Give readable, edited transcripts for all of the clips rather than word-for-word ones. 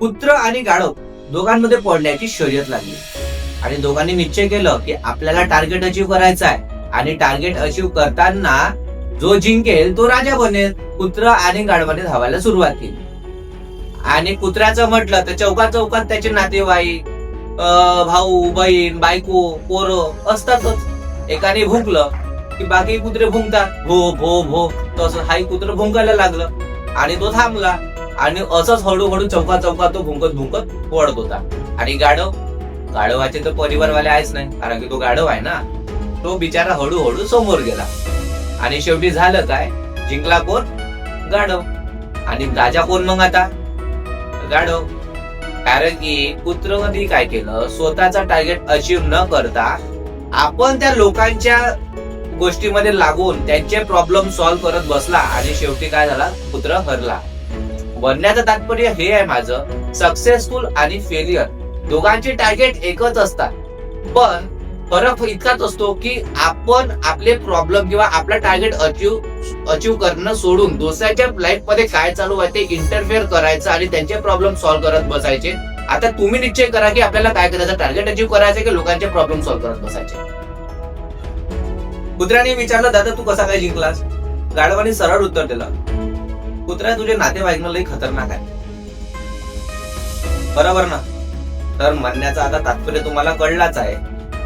कुत्र आणि गाढव दोघांमध्ये पडण्याची शर्यत लागली आणि दोघांनी निश्चय केलं की आपल्याला टार्गेट अचीव करायचा आहे आणि टार्गेट अचीव करताना जो जिंकेल तो राजा बनेल. कुत्र आणि गाढवाने धावायला सुरुवात केली आणि कुत्र्याचं म्हटलं तर चौकात चौकात त्याचे नातेवाईक, भाऊ, बहीण, बायको, पोरं असतातच. एकाने भुंकलं की बाकी कुत्रे भुंकतात, भो भो भो. तसं हाही कुत्र भुंकायला लागलं आणि तो थांबला आणि असंच हळूहळू चौकात चौकात तो भुंकत भुंकत पडत होता. आणि गाढवाचे तर परिवारवाले आहेच नाही, कारण की तो गाढव आहे ना. तो बिचारा हळूहळू समोर गेला आणि शेवटी झालं काय, जिंकला कोण? गाढव. आणि राजा कोण मग आता? गाढव. कारण की कुत्रमध्ये काय केलं, स्वतःचा टार्गेट अचीव न करता आपण त्या लोकांच्या गोष्टीमध्ये लागून त्यांचे प्रॉब्लेम सॉल्व्ह करत बसला आणि शेवटी काय झाला, कुत्र हरला. बनण्याचं तात्पर्य हे आहे माझं, सक्सेसफुल आणि फेलियर दोघांचे टार्गेट एकच असतात, पण फरक इतकाच असतो की आपण आपले प्रॉब्लेम किंवा आपला टार्गेट अचीव करणं सोडून दुसऱ्याच्या लाईफ मध्ये काय चालू आहे ते इंटरफेअर करायचं आणि त्यांचे प्रॉब्लेम सॉल्व्ह करत बसायचे. आता तुम्ही निश्चय करा की आपल्याला काय करायचं, टार्गेट अचीव करायचं की लोकांचे प्रॉब्लेम सॉल्व्ह करत बसायचे. कुत्र्याने विचारलं, दादा तू कसा काय जिंकलास? गाढवाने सरळ उत्तर दिलं, कुत्र्या तुझे नातेवाईक लई खतरनाक आहे. बरोबर ना? तर म्हणण्याचा आता तात्पर्य तुम्हाला कळलाच आहे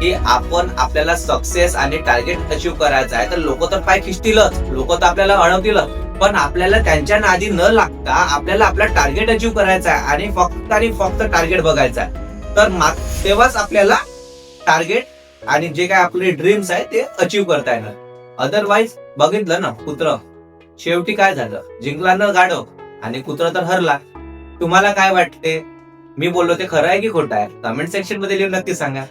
की आपण आपल्याला सक्सेस आणि टार्गेट अचीव करायचं आहे तर लोक तर पाय खिचतीलच, लोक तर आपल्याला अडवतीलच, पण आपल्याला त्यांच्या नादी न लागता आपल्याला आपला टार्गेट अचीव करायचा आहे आणि फक्त टार्गेट बघायचा आहे. तर तेव्हाच आपल्याला टार्गेट आणि जे काय आपले ड्रीम्स आहे ते अचीव करता येणार. अदरवाईज बघितलं ना, कुत्र शेवटी काय झालं, जिंकला न गाढव आणि कुत्र तर हरला. तुम्हाला काय वाटते? मी बोललो ते खरं आहे की खोटं आहे? कमेंट सेक्शन मध्ये लिहून नक्की सांगा.